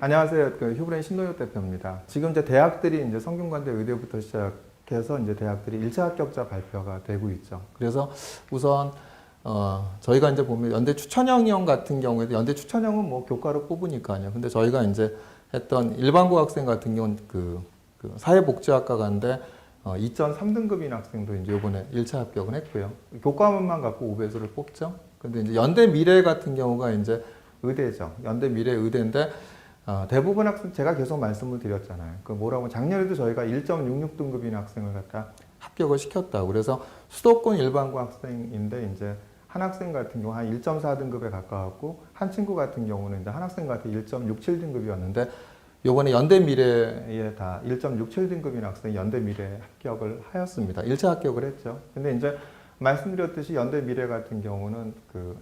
안녕하세요. 휴브레인 신동엽 대표입니다. 지금 이제 대학들이 이제 성균관대 의대부터 시작해서 이제 대학들이 1차 합격자 발표가 되고 있죠. 그래서 우선 저희가 이제 보면 연대 추천형이형 같은 경우에도 연대 추천형은 뭐 교과를 뽑으니까요. 근데 저희가 이제 했던 일반고 학생 같은 경우는 그 사회복지학과 간데 2.3등급인 학생도 이제 이번에 1차 합격을 했고요. 교과문만 갖고 5배수를 뽑죠. 근데 이제 연대 미래 같은 경우가 이제 의대죠. 연대 미래 의대인데 대부분 학생 제가 계속 말씀을 드렸잖아요. 그 뭐라고 작년에도 저희가 1.66등급인 학생을 갖다 합격을 시켰다고. 그래서 수도권 일반고 학생인데 이제 한 학생 같은 경우 한 1.4등급에 가까웠고 한 친구 같은 경우는 이제 한 학생 같은 1.67등급이었는데 요번에 연대 미래에 다 1.67등급인 학생이 연대 미래에 합격을 하였습니다. 1차 합격을 했죠. 근데 이제 말씀드렸듯이 연대 미래 같은 경우는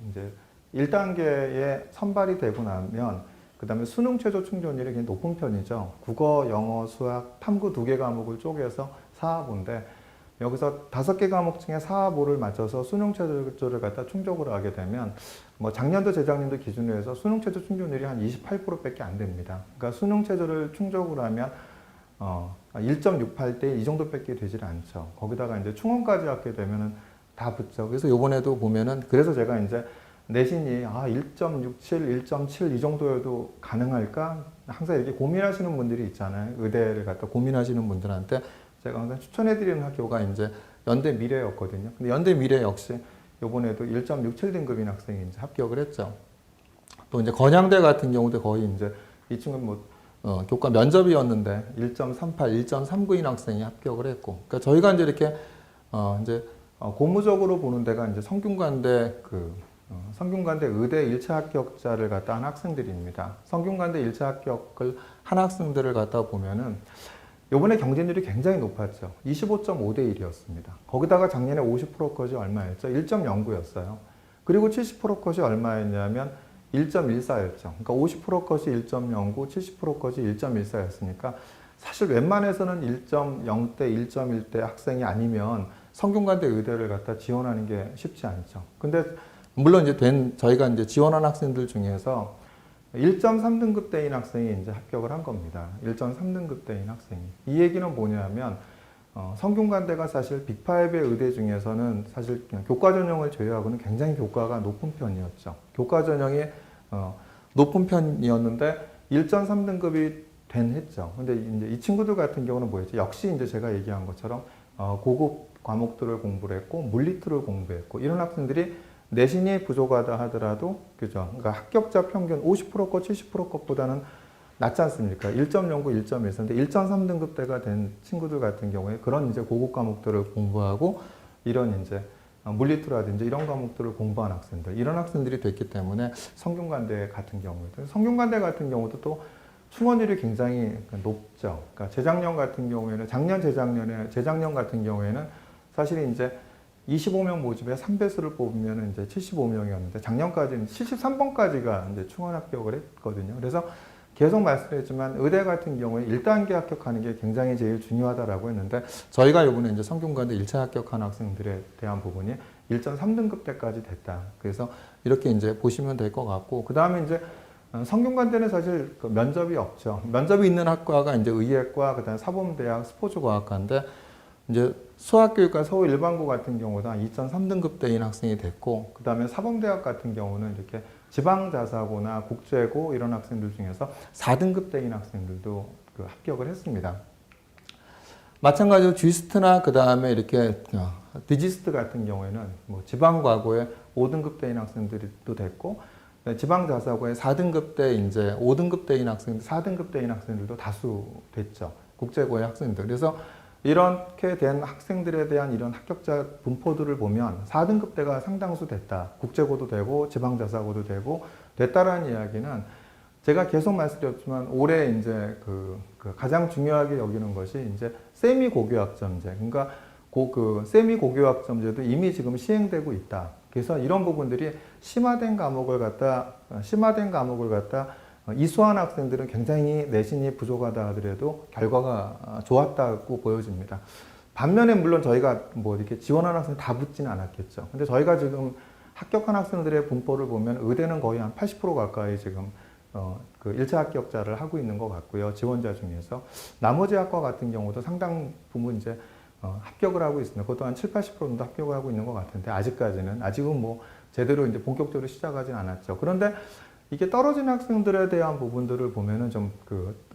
이제 1단계에 선발이 되고 나면 그 다음에 수능 최저 충족률이 굉장히 높은 편이죠. 국어, 영어, 수학, 탐구 2개 과목을 쪼개서 4하보인데 여기서 5개 과목 중에 4하보를 맞춰서 수능 최저를 갖다 충족을 하게 되면 뭐 작년도 재작년도 기준으로 해서 수능 최저 충족률이 한 28%밖에 안 됩니다. 그러니까 수능 최저를 충족을 하면 1.68대 이 정도밖에 되질 않죠. 거기다가 이제 충원까지 하게 되면은 다 붙죠. 그래서 요번에도 보면은 그래서 제가 이제 내신이 1.67, 1.7 이 정도여도 가능할까? 항상 이렇게 고민하시는 분들이 있잖아요. 의대를 갖다 고민하시는 분들한테 제가 항상 추천해드리는 학교가 이제 연대 미래였거든요. 근데 연대 미래 역시 요번에도 1.67등급인 학생이 이제 합격을 했죠. 또 이제 건양대 같은 경우도 거의 이제 이 친구는 뭐 교과 면접이었는데 1.38, 1.39인 학생이 합격을 했고, 그러니까 저희가 이제 이렇게 이제 고무적으로 보는 데가 이제 성균관대 성균관대 의대 1차 합격자를 갖다 한 학생들입니다. 성균관대 1차 합격을 한 학생들을 갖다 보면은 요번에 경쟁률이 굉장히 높았죠. 25.5대 1이었습니다. 거기다가 작년에 50% 컷이 얼마였죠? 1.09였어요. 그리고 70% 컷이 얼마였냐면 1.14였죠. 그러니까 50% 컷이 1.09, 70% 컷이 1.14였으니까 사실 웬만해서는 1.0대, 1.1대 학생이 아니면 성균관대 의대를 갖다 지원하는 게 쉽지 않죠. 근데 물론 이제 저희가 이제 지원한 학생들 중에서 1.3등급대인 학생이 이제 합격을 한 겁니다. 1.3등급대인 학생이. 이 얘기는 뭐냐면, 성균관대가 사실 빅5의 의대 중에서는 사실 교과 전형을 제외하고는 굉장히 교과가 높은 편이었죠. 교과 전형이, 높은 편이었는데 1.3등급이 했죠. 근데 이제 이 친구들 같은 경우는 뭐였죠? 역시 이제 제가 얘기한 것처럼, 고급 과목들을 공부를 했고, 물리투를 공부했고, 이런 학생들이 내신이 부족하다 하더라도, 그죠? 그러니까 합격자 평균 50% 것, 70% 것보다는 낫지 않습니까? 1.09, 1.14인데 1.3등급대가 된 친구들 같은 경우에 그런 이제 고급 과목들을 공부하고 이런 이제 물리투라든지 이런 과목들을 공부한 학생들, 이런 학생들이 됐기 때문에 성균관대 같은 경우도 또 충원율이 굉장히 높죠. 그러니까 재작년 같은 경우에는 재작년 같은 경우에는 사실 이제 25명 모집에 3배수를 뽑으면 이제 75명이었는데 작년까지는 73번까지가 이제 충원 합격을 했거든요. 그래서 계속 말씀드렸지만 의대 같은 경우에 1단계 합격하는 게 굉장히 제일 중요하다라고 했는데 저희가 이번에 이제 성균관대 1차 합격한 학생들에 대한 부분이 1.3등급 때까지 됐다. 그래서 이렇게 이제 보시면 될 것 같고, 그 다음에 이제 성균관대는 사실 면접이 없죠. 면접이 있는 학과가 이제 의예과, 그다음에 사범대학, 스포츠과학과인데 이제 수학교육과 서울 일반고 같은 경우도 2.3등급대인 학생이 됐고, 그 다음에 사범대학 같은 경우는 이렇게 지방자사고나 국제고 이런 학생들 중에서 4등급대인 학생들도 합격을 했습니다. 마찬가지로 쥐스트나 그 다음에 이렇게 디지스트 같은 경우에는 뭐 지방과고에 5등급대인 학생들도 됐고, 지방자사고에 4등급대 이제 5등급대인 학생들, 4등급대인 학생들도 다수 됐죠. 국제고의 학생들. 그래서 이렇게 된 학생들에 대한 이런 합격자 분포들을 보면 4등급대가 상당수 됐다. 국제고도 되고 지방자사고도 되고 됐다라는 이야기는 제가 계속 말씀드렸지만 올해 이제 가장 중요하게 여기는 것이 이제 세미 고교학점제. 그러니까 세미 고교학점제도 이미 지금 시행되고 있다. 그래서 이런 부분들이 심화된 과목을 갖다 이수한 학생들은 굉장히 내신이 부족하다 하더라도 결과가 좋았다고 보여집니다. 반면에 물론 저희가 뭐 이렇게 지원한 학생 다 붙지는 않았겠죠. 근데 저희가 지금 합격한 학생들의 분포를 보면 의대는 거의 한 80% 가까이 지금 그 1차 합격자를 하고 있는 것 같고요. 지원자 중에서. 나머지 학과 같은 경우도 상당 부분 이제 합격을 하고 있습니다. 그것도 한 7, 80% 정도 합격을 하고 있는 것 같은데 아직은 뭐 제대로 이제 본격적으로 시작하진 않았죠. 그런데 이게 떨어진 학생들에 대한 부분들을 보면은 좀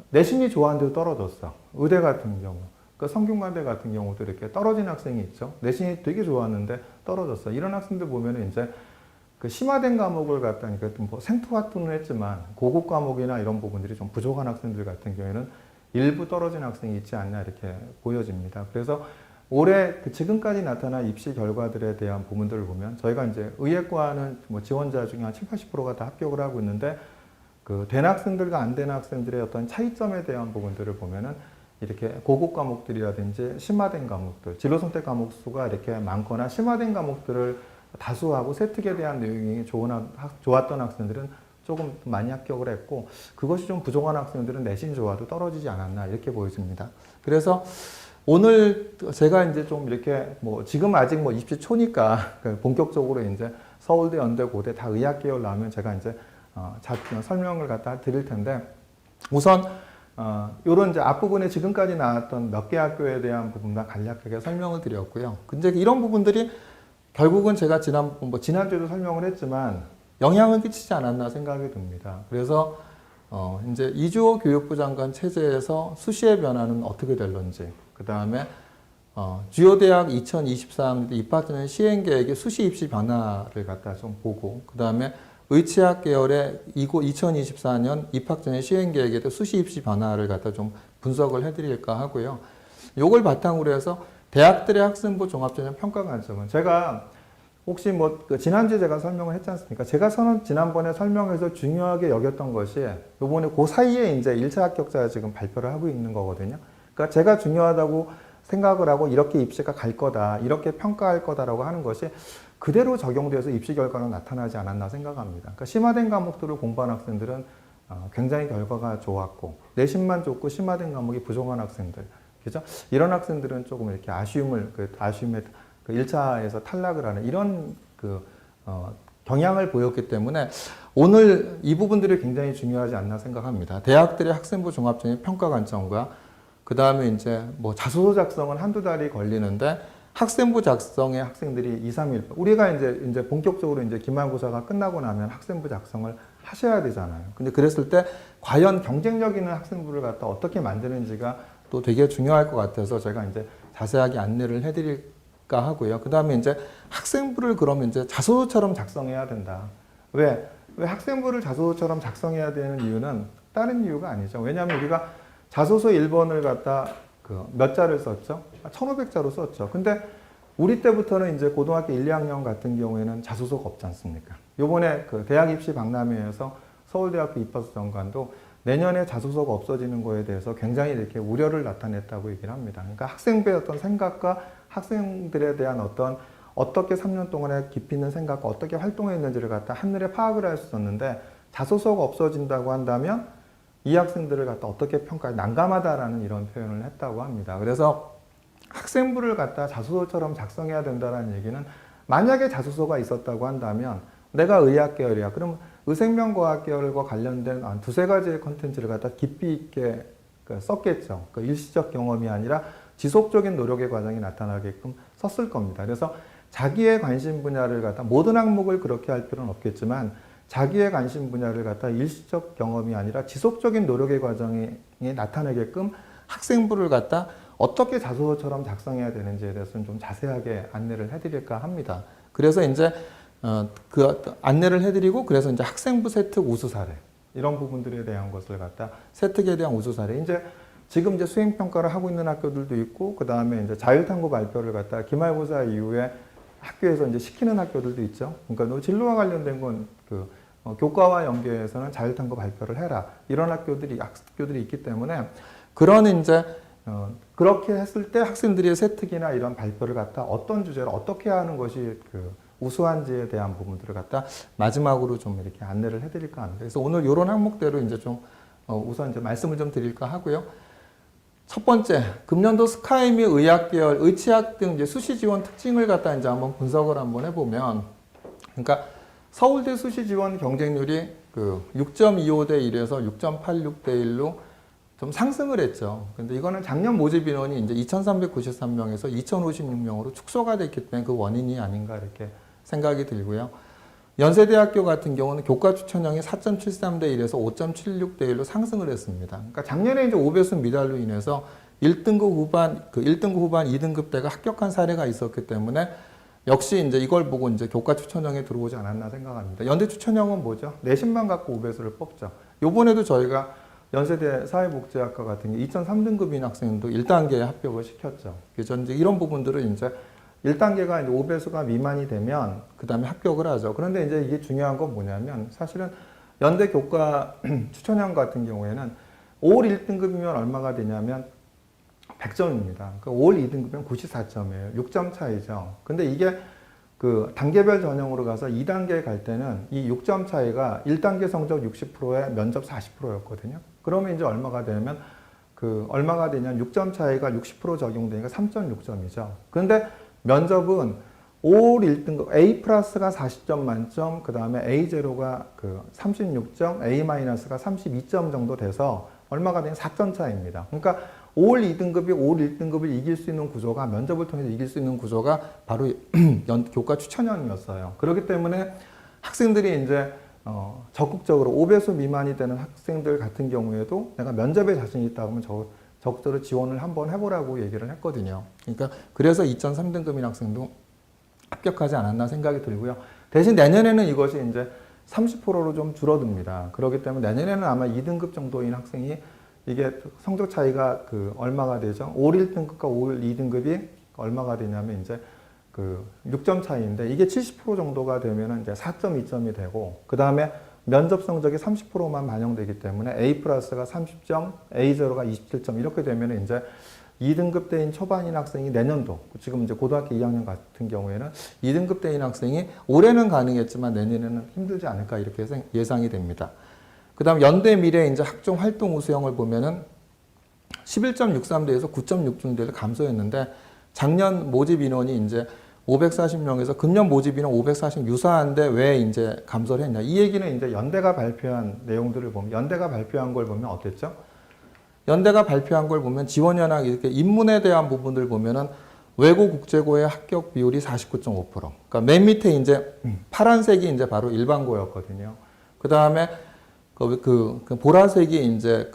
내신이 좋아하는데도 떨어졌어. 의대 같은 경우. 성균관대 같은 경우도 이렇게 떨어진 학생이 있죠. 내신이 되게 좋았는데 떨어졌어. 이런 학생들 보면은 이제 심화된 과목을 갖다 그러니까 뭐 생투하투는 했지만 고급 과목이나 이런 부분들이 좀 부족한 학생들 같은 경우에는 일부 떨어진 학생이 있지 않나 이렇게 보여집니다. 그래서 올해 지금까지 나타난 입시 결과들에 대한 부분들을 보면 저희가 이제 의예과는 뭐 지원자 중에 한 7, 80%가 다 합격을 하고 있는데 된 학생들과 안 된 학생들의 어떤 차이점에 대한 부분들을 보면은 이렇게 고급 과목들이라든지 심화된 과목들, 진로 선택 과목 수가 이렇게 많거나 심화된 과목들을 다수하고 세특에 대한 내용이 좋았던 학생들은 조금 많이 합격을 했고 그것이 좀 부족한 학생들은 내신 좋아도 떨어지지 않았나 이렇게 보여집니다. 그래서 오늘 제가 이제 좀 이렇게 뭐 지금 아직 뭐 입시 초니까 본격적으로 이제 서울대, 연대, 고대 다 의학 계열 나오면 제가 이제 설명을 갖다 드릴 텐데 우선 요런 이제 앞부분에 지금까지 나왔던 몇 개 학교에 대한 부분만 간략하게 설명을 드렸고요. 근데 이런 부분들이 결국은 제가 지난주에도 설명을 했지만 영향을 끼치지 않았나 생각이 듭니다. 그래서 이제 이주호 교육부 장관 체제에서 수시의 변화는 어떻게 될런지, 그 다음에 주요 대학 2024학년도 입학 전형 시행 계획의 수시 입시 변화를 갖다 좀 보고, 그 다음에 의치학 계열의 2024년 입학 전형 시행 계획에 대한 수시 입시 변화를 갖다 좀 분석을 해드릴까 하고요. 요걸 바탕으로 해서 대학들의 학생부 종합전형 평가 관점은 제가 혹시 지난주에 제가 설명을 했지 않습니까? 제가 지난번에 설명해서 중요하게 여겼던 것이 요번에 그 사이에 이제 1차 합격자 지금 발표를 하고 있는 거거든요. 그러니까 제가 중요하다고 생각을 하고 이렇게 입시가 갈 거다, 이렇게 평가할 거다라고 하는 것이 그대로 적용돼서 입시 결과로 나타나지 않았나 생각합니다. 그러니까 심화된 과목들을 공부한 학생들은 굉장히 결과가 좋았고 내신만 좋고 심화된 과목이 부족한 학생들, 그죠? 이런 학생들은 조금 이렇게 아쉬움에 1차에서 탈락을 하는 이런 경향을 보였기 때문에 오늘 이 부분들이 굉장히 중요하지 않나 생각합니다. 대학들의 학생부 종합전형 평가 관점과 그 다음에 이제 뭐 자소서 작성은 한두 달이 걸리는데 학생부 작성에 학생들이 2, 3일 우리가 이제 본격적으로 이제 기말고사가 끝나고 나면 학생부 작성을 하셔야 되잖아요. 근데 그랬을 때 과연 경쟁력 있는 학생부를 갖다 어떻게 만드는지가 또 되게 중요할 것 같아서 제가 이제 자세하게 안내를 해드릴까 하고요. 그 다음에 이제 학생부를 그러면 이제 자소서처럼 작성해야 된다. 왜 학생부를 자소서처럼 작성해야 되는 이유는 다른 이유가 아니죠. 왜냐하면 우리가 자소서 1번을 갖다 몇 자를 썼죠? 1500자로 썼죠. 근데 우리 때부터는 이제 고등학교 1, 2학년 같은 경우에는 자소서가 없지 않습니까? 요번에 대학 입시 박람회에서 서울대학교 입학수 정관도 내년에 자소서가 없어지는 거에 대해서 굉장히 이렇게 우려를 나타냈다고 얘기를 합니다. 그러니까 학생부의 어떤 생각과 학생들에 대한 어떻게 3년 동안에 깊이 있는 생각과 어떻게 활동했는지를 갖다 한눈에 파악을 할 수 있었는데 자소서가 없어진다고 한다면 이 학생들을 갖다 어떻게 평가해 난감하다라는 이런 표현을 했다고 합니다. 그래서 학생부를 갖다 자소서처럼 작성해야 된다는 얘기는 만약에 자소서가 있었다고 한다면 내가 의학 계열이야. 그럼 의생명과학 계열과 관련된 한 두세 가지의 컨텐츠를 갖다 깊이 있게 썼겠죠. 일시적 경험이 아니라 지속적인 노력의 과정이 나타나게끔 썼을 겁니다. 그래서 자기의 관심 분야를 갖다 모든 항목을 그렇게 할 필요는 없겠지만 자기의 관심 분야를 갖다 일시적 경험이 아니라 지속적인 노력의 과정이 나타내게끔 학생부를 갖다 어떻게 자소서처럼 작성해야 되는지에 대해서는 좀 자세하게 안내를 해드릴까 합니다. 그래서 이제 그 안내를 해드리고 그래서 이제 학생부 세특 우수 사례 이런 부분들에 대한 것을 갖다 세특에 대한 우수 사례 지금 이제 수행 평가를 하고 있는 학교들도 있고 그 다음에 이제 자율탐구 발표를 갖다 기말고사 이후에 학교에서 이제 시키는 학교들도 있죠. 그러니까 진로와 관련된 건 교과와 연계해서는 자율탐구 발표를 해라 이런 학교들이 있기 때문에 그런 이제 그렇게 했을 때 학생들이 세특이나 이런 발표를 갖다 어떤 주제를 어떻게 하는 것이 우수한지에 대한 부분들을 갖다 마지막으로 좀 이렇게 안내를 해드릴까 합니다. 그래서 오늘 이런 항목대로 이제 좀 우선 이제 말씀을 좀 드릴까 하고요. 첫 번째, 금년도 스카이 및 의학 계열, 의치학 등 이제 수시 지원 특징을 갖다 이제 한번 분석을 한번 해보면, 그러니까 서울대 수시 지원 경쟁률이 그 6.25대 1에서 6.86대 1로 좀 상승을 했죠. 근데 이거는 작년 모집 인원이 이제 2,393명에서 2,056명으로 축소가 됐기 때문에 그 원인이 아닌가 이렇게 생각이 들고요. 연세대학교 같은 경우는 교과 추천형이 4.73대 1에서 5.76대 1로 상승을 했습니다. 그러니까 작년에 이제 5배수 미달로 인해서 1등급 후반, 2등급 대가 합격한 사례가 있었기 때문에 역시 이제 이걸 보고 이제 교과 추천형에 들어오지 않았나 생각합니다. 연대 추천형은 뭐죠? 내신만 갖고 5배수를 뽑죠. 요번에도 저희가 연세대 사회복지학과 같은 게 2003등급인 학생도 1단계에 합격을 시켰죠. 그래서 이제 이런 부분들은 이제 1단계가 이제 5배수가 미만이 되면 그 다음에 합격을 하죠. 그런데 이제 이게 중요한 건 뭐냐면 사실은 연대 교과 추천형 같은 경우에는 5월 1등급이면 얼마가 되냐면 100점입니다. 그러니까 5월 2등급이면 94점이에요. 6점 차이죠. 근데 이게 그 단계별 전형으로 가서 2단계에 갈 때는 이 6점 차이가 1단계 성적 60%에 면접 40%였거든요. 그러면 이제 얼마가 되냐면 얼마가 되냐면 6점 차이가 60% 적용되니까 3.6점이죠. 그런데 면접은 5월 1등급 A 플러스가 40점 만점, 그 다음에 A0가 36점, A 마이너스가 32점 정도 돼서 얼마가 되냐면 4점 차이입니다. 그러니까 5월 2등급이 5월 1등급을 이길 수 있는 구조가, 면접을 통해서 이길 수 있는 구조가 바로 교과 추천형이었어요. 그렇기 때문에 학생들이 이제 적극적으로 5배수 미만이 되는 학생들 같은 경우에도 내가 면접에 자신이 있다 하면 적극적으로 지원을 한번 해보라고 얘기를 했거든요. 그러니까 그래서 2.3등급인 학생도 합격하지 않았나 생각이 들고요. 대신 내년에는 이것이 이제 30%로 좀 줄어듭니다. 그렇기 때문에 내년에는 아마 2등급 정도인 학생이 이게 성적 차이가 얼마가 되죠? 5월 1등급과 5월 2등급이 얼마가 되냐면 이제 6점 차이인데 이게 70% 정도가 되면 이제 4.2점이 되고 그 다음에 면접 성적이 30%만 반영되기 때문에 A 플러스가 30점, A0가 27점 이렇게 되면 이제 2등급 대인 초반인 학생이 내년도 지금 이제 고등학교 2학년 같은 경우에는 2등급 대인 학생이 올해는 가능했지만 내년에는 힘들지 않을까 이렇게 예상이 됩니다. 그 다음 연대 미래 이제 학종 활동 우수형을 보면은 11.63대에서 9.66대를 감소했는데 작년 모집 인원이 이제 540명에서 금년 모집 인원 540 유사한데 왜 이제 감소를 했냐. 이 얘기는 이제 연대가 발표한 내용들을 보면, 연대가 발표한 걸 보면 어땠죠? 연대가 발표한 걸 보면 지원 현황 이렇게 인문에 대한 부분들 보면은 외고 국제고의 합격 비율이 49.5%. 그러니까 맨 밑에 이제 파란색이 이제 바로 일반고였거든요. 그 다음에 그 보라색이 이제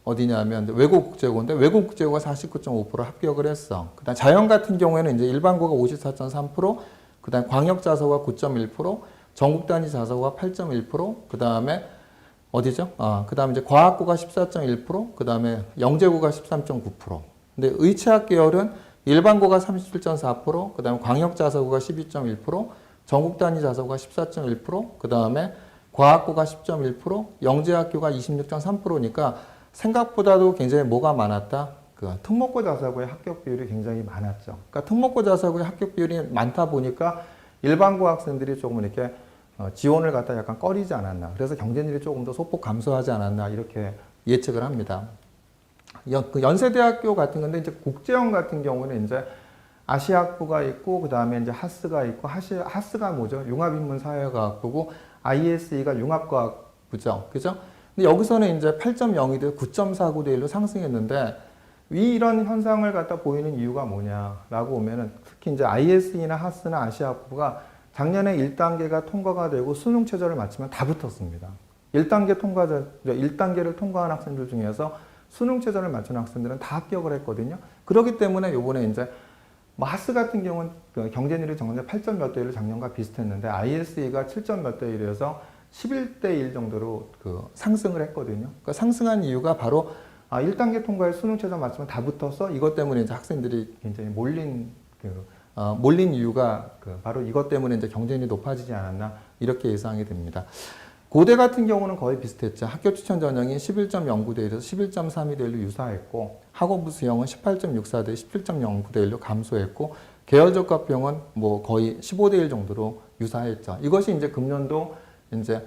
어디냐면 외고 국제고인데 외고 국제고가 49.5% 합격을 했어. 그다음 자연 같은 경우에는 이제 일반고가 54.3%, 그다음 광역 자소가 9.1%, 전국 단위 자소가 8.1%, 그다음에 어디죠? 그다음에 이제 과학고가 14.1%, 그다음에 영재고가 13.9%. 근데 의체학 계열은 일반고가 37.4%, 그다음에 광역 자소가 12.1%, 전국 단위 자소가 14.1%, 그다음에 과학고가 10.1%, 영재학교가 26.3%니까 생각보다도 굉장히 뭐가 많았다? 특목고 자사고의 합격 비율이 굉장히 많았죠. 그러니까 특목고 자사고의 합격 비율이 많다 보니까 일반고 학생들이 조금 이렇게 지원을 갖다 약간 꺼리지 않았나. 그래서 경쟁률이 조금 더 소폭 감소하지 않았나 이렇게 예측을 합니다. 연세대학교 같은 건데 이제 국제형 같은 경우는 이제 아시아학부가 있고 그 다음에 이제 하스가 있고 하스가 뭐죠? 융합인문사회과학부고 ISE가 융합과학부죠. 그죠? 근데 여기서는 이제 8.02대 9.49대 1로 상승했는데 이런 현상을 갖다 보이는 이유가 뭐냐라고 보면은 특히 이제 ISE나 하스나 아시아학부가 작년에 1단계가 통과가 되고 수능 최저를 맞추면 다 붙었습니다. 1단계를 통과한 학생들 중에서 수능 최저를 맞춘 학생들은 다 합격을 했거든요. 그렇기 때문에 요번에 이제 하스 같은 경우는 경쟁률이 작년에 8점 몇 대 1로 작년과 비슷했는데 ISE가 7점 몇 대 1에서 11대 1 정도로 상승을 했거든요. 그러니까 상승한 이유가 바로 1단계 통과에 수능 최저 맞추면 다 붙어서 이것 때문에 이제 학생들이 굉장히 몰린 이유가 바로 이것 때문에 이제 경쟁률이 높아지지 않았나 이렇게 예상이 됩니다. 고대 같은 경우는 거의 비슷했죠. 학교 추천 전형이 11.09대 1에서 11.32대 1로 유사했고 학원부 수형은 18.64대 17.09대 1로 감소했고 계열적 합평은 뭐 거의 15대 1 정도로 유사했죠. 이것이 이제 금년도 이제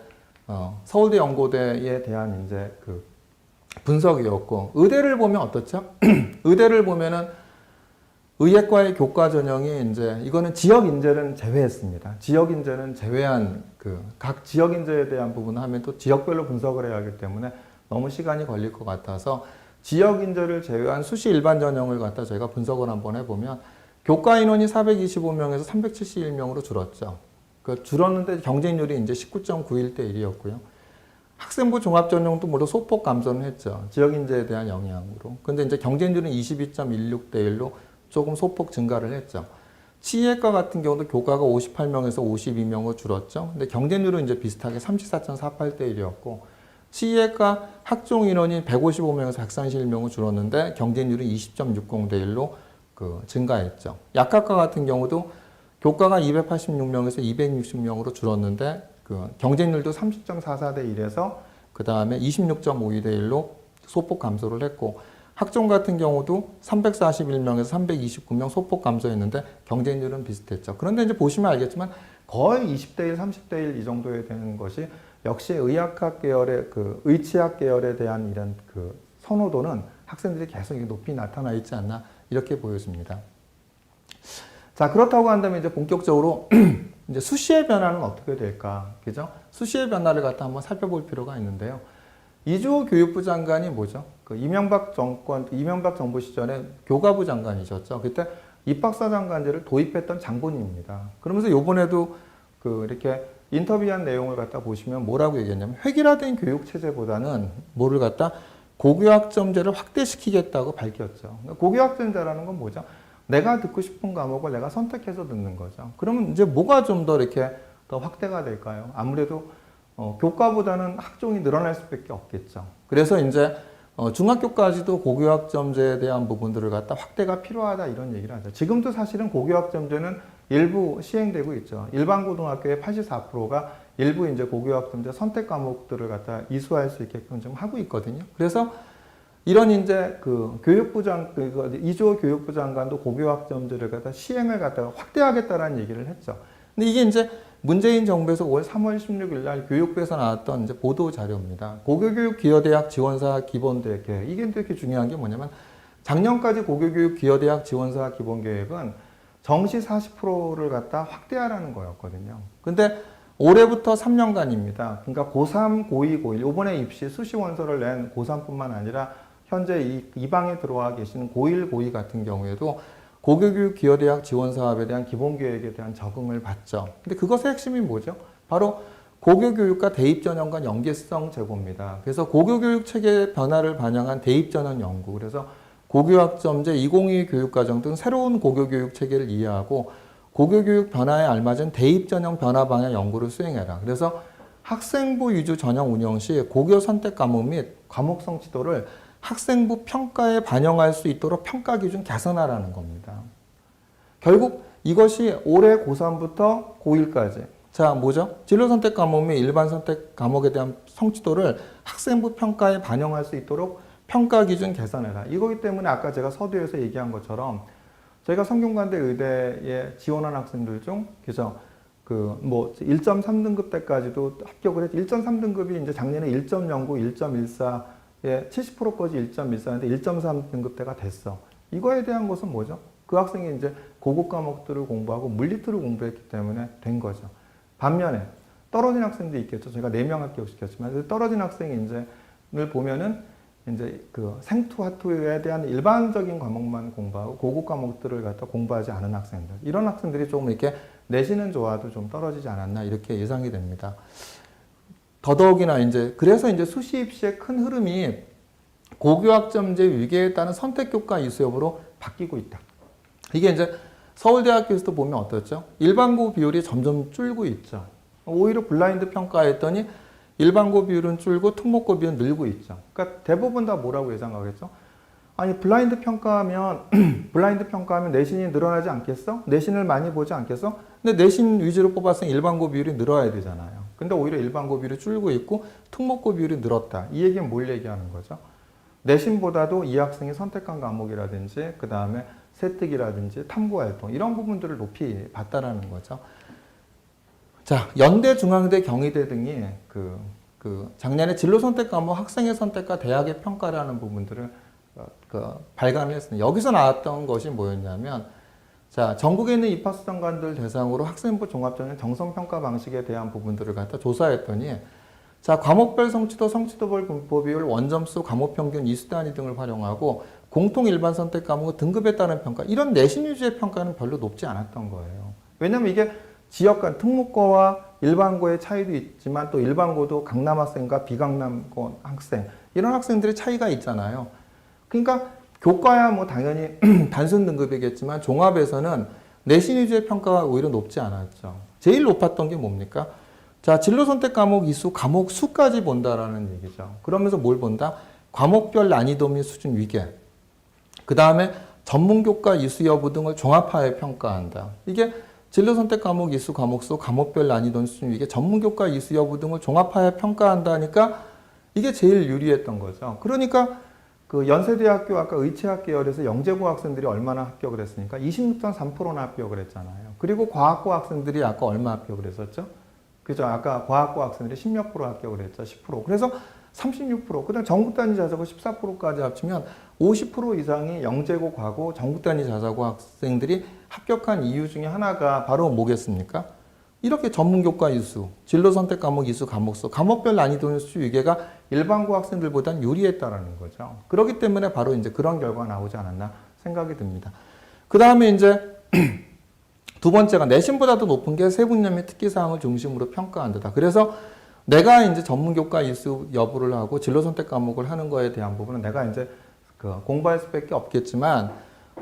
서울대 연고대에 대한 이제 분석이었고 의대를 보면 어떻죠? 의대를 보면은 의예과의 교과 전형이 이제 이거는 지역 인재는 제외했습니다. 지역 인재는 제외한 각 지역 인재에 대한 부분을 하면 또 지역별로 분석을 해야 하기 때문에 너무 시간이 걸릴 것 같아서 지역 인재를 제외한 수시 일반 전형을 갖다 저희가 분석을 한번 해보면 교과 인원이 425명에서 371명으로 줄었죠. 줄었는데 경쟁률이 이제 19.91대 1이었고요. 학생부 종합 전형도 물론 소폭 감소는 했죠. 지역 인재에 대한 영향으로. 근데 이제 경쟁률은 22.16대 1로 조금 소폭 증가를 했죠. 치의학과 같은 경우도 교과가 58명에서 52명으로 줄었죠. 근데 경쟁률은 이제 비슷하게 34.48대 1이었고, 치의학과 학종 인원이 155명에서 131명으로 줄었는데 경쟁률은 20.60대 1로 증가했죠. 약학과 같은 경우도 교과가 286명에서 260명으로 줄었는데 경쟁률도 30.44대 1에서 그 다음에 26.52대 1로 소폭 감소를 했고, 학종 같은 경우도 341명에서 329명 소폭 감소했는데 경쟁률은 비슷했죠. 그런데 이제 보시면 알겠지만 거의 20대 1, 30대 1 이 정도에 되는 것이 역시 의학학 계열의 의치학 계열에 대한 이런 선호도는 학생들이 계속 높이 나타나 있지 않나 이렇게 보여집니다. 자, 그렇다고 한다면 이제 본격적으로 이제 수시의 변화는 어떻게 될까? 그죠? 수시의 변화를 갖다 한번 살펴볼 필요가 있는데요. 이주호 교육부 장관이 뭐죠? 이명박 정부 시절에 교과부 장관이셨죠. 그때 입학사 장관제를 도입했던 장본인입니다. 그러면서 요번에도 이렇게 인터뷰한 내용을 갖다 보시면 뭐라고 얘기했냐면 획일화된 교육 체제보다는 뭐를 갖다 고교학점제를 확대시키겠다고 밝혔죠. 고교학점제라는 건 뭐죠? 내가 듣고 싶은 과목을 내가 선택해서 듣는 거죠. 그러면 이제 뭐가 좀 더 이렇게 더 확대가 될까요? 아무래도 교과보다는 학종이 늘어날 수밖에 없겠죠. 그래서 이제 중학교까지도 고교학점제에 대한 부분들을 갖다 확대가 필요하다 이런 얘기를 하죠. 지금도 사실은 고교학점제는 일부 시행되고 있죠. 일반 고등학교의 84%가 일부 이제 고교학점제 선택 과목들을 갖다 이수할 수 있게끔 좀 하고 있거든요. 그래서 이런 이제 이주호 교육부 장관도 고교학점제를 갖다 시행을 갖다가 확대하겠다라는 얘기를 했죠. 근데 이게 이제 문재인 정부에서 올 3월 16일 날 교육부에서 나왔던 이제 보도 자료입니다. 고교교육 기여대학 지원사 기본계획. 이게 되게 중요한 게 뭐냐면 작년까지 고교교육 기여대학 지원사 기본계획은 정시 40%를 갖다 확대하라는 거였거든요. 근데 올해부터 3년간입니다. 그러니까 고3, 고2, 고1 이번에 입시 수시 원서를 낸 고3뿐만 아니라 현재 이 방에 들어와 계시는 고1, 고2 같은 경우에도 고교교육 기여대학 지원사업에 대한 기본계획에 대한 적응을 받죠. 근데 그것의 핵심이 뭐죠? 바로 고교교육과 대입전형 간 연계성 제고입니다. 그래서 고교교육 체계 변화를 반영한 대입전형 연구, 그래서 고교학점제 2022 교육과정 등 새로운 고교교육 체계를 이해하고 고교교육 변화에 알맞은 대입전형 변화 방향 연구를 수행해라. 그래서 학생부 위주 전형 운영 시 고교 선택 과목 및 과목성 지도를 학생부 평가에 반영할 수 있도록 평가 기준 개선하라는 겁니다. 결국 이것이 올해 고3부터 고1까지. 자, 뭐죠? 진로 선택 과목 및 일반 선택 과목에 대한 성취도를 학생부 평가에 반영할 수 있도록 평가 기준 개선해라. 이거기 때문에 아까 제가 서두에서 얘기한 것처럼 저희가 성균관대 의대에 지원한 학생들 중, 그죠? 1.3등급 때까지도 합격을 했죠. 1.3등급이 이제 작년에 1.09, 1.14, 70%까지 1.14인데 1.3등급 대가 됐어. 이거에 대한 것은 뭐죠? 그 학생이 이제 고급 과목들을 공부하고 물리틀을 공부했기 때문에 된 거죠. 반면에 떨어진 학생도 있겠죠. 저희가 4명 합격시켰지만 떨어진 학생이 이제를 보면은 이제 생투하투에 대한 일반적인 과목만 공부하고 고급 과목들을 갖다 공부하지 않은 학생들. 이런 학생들이 조금 이렇게 내신은 좋아도 좀 떨어지지 않았나 이렇게 예상이 됩니다. 더더욱이나 그래서 수시 입시의 큰 흐름이 고교학점제 위계에 따른 선택교과 이수업으로 바뀌고 있다. 이게 이제 서울대학교에서도 보면 어떻죠? 일반고 비율이 점점 줄고 있죠. 오히려 블라인드 평가했더니 일반고 비율은 줄고 특목고 비율은 늘고 있죠. 그러니까 대부분 다 뭐라고 예상하겠죠? 아니, 블라인드 평가하면 내신이 늘어나지 않겠어? 내신을 많이 보지 않겠어? 근데 내신 위주로 뽑았으니 일반고 비율이 늘어야 되잖아요. 근데 오히려 일반고 비율이 줄고 있고 특목고 비율이 늘었다. 이 얘기는 뭘 얘기하는 거죠? 내신보다도 이 학생이 선택한 과목이라든지 그 다음에 세특이라든지 탐구활동 이런 부분들을 높이 봤다라는 거죠. 자, 연대, 중앙대, 경희대 등이 작년에 진로 선택 과목 학생의 선택과 대학의 평가라는 부분들을 발간을 했습니다. 여기서 나왔던 것이 뭐였냐면, 자, 전국에 있는 입학수장관들 대상으로 학생부 종합전형 정성평가 방식에 대한 부분들을 갖다 조사했더니, 자, 과목별 성취도, 성취도별 분포 비율, 원점수, 과목 평균, 이수 단위 등을 활용하고 공통 일반 선택 과목 등급에 따른 평가, 이런 내신 위주의 평가는 별로 높지 않았던 거예요. 왜냐면 이게 지역 간 특목고와 일반고의 차이도 있지만 또 일반고도 강남 학생과 비강남고 학생, 이런 학생들의 차이가 있잖아요. 그러니까 교과야 뭐 당연히 단순 등급이겠지만 종합에서는 내신 위주의 평가가 오히려 높지 않았죠. 제일 높았던 게 뭡니까? 자, 진로 선택 과목 이수, 과목 수까지 본다라는 얘기죠. 그러면서 뭘 본다? 과목별 난이도 및 수준 위계. 그 다음에 전문 교과 이수 여부 등을 종합하여 평가한다. 이게 진로 선택 과목 이수, 과목 수, 과목별 난이도 및 수준 위계, 전문 교과 이수 여부 등을 종합하여 평가한다니까 이게 제일 유리했던 거죠. 그러니까 그 연세대학교 아까 의체학 계열에서 영재고 학생들이 얼마나 합격을 했습니까? 26.3%나 합격을 했잖아요. 그리고 과학고 학생들이 아까 얼마 합격을 했었죠? 그죠? 아까 과학고 학생들이 10몇 프로 합격을 했죠. 10%. 그래서 36%. 그다음 전국 단위 자사고 14%까지 합치면 50% 이상이 영재고 과고 전국 단위 자사고 학생들이 합격한 이유 중에 하나가 바로 뭐겠습니까? 이렇게 전문교과 이수, 진로 선택 과목 이수, 과목 수, 과목별 난이도 수 위계가 일반고 학생들보다는 유리했다라는 거죠. 그렇기 때문에 바로 이제 그런 결과가 나오지 않았나 생각이 듭니다. 그 다음에 이제 두 번째가 내신보다도 높은 게 세분념 및 특기사항을 중심으로 평가한다. 그래서 내가 이제 전문교과 이수 여부를 하고 진로 선택 과목을 하는 거에 대한 부분은 내가 이제 공부할 수밖에 없겠지만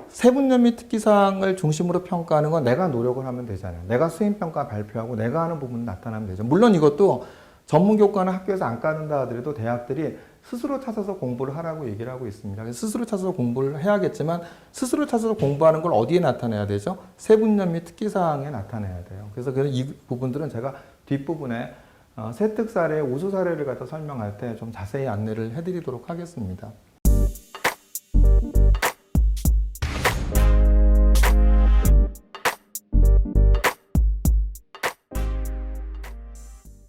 세분념 및 특기사항을 중심으로 평가하는 건 내가 노력을 하면 되잖아요. 내가 수행평가 발표하고 내가 하는 부분은 나타나면 되죠. 물론 이것도 전문교과는 학교에서 안 까는다 하더라도 대학들이 스스로 찾아서 공부를 하라고 얘기를 하고 있습니다. 스스로 찾아서 공부를 해야겠지만 스스로 찾아서 공부하는 걸 어디에 나타내야 되죠? 세분념 및 특기사항에 나타내야 돼요. 그래서 이 부분들은 제가 뒷부분에 세특 사례, 우수 사례를 갖다 설명할 때 좀 자세히 안내를 해드리도록 하겠습니다.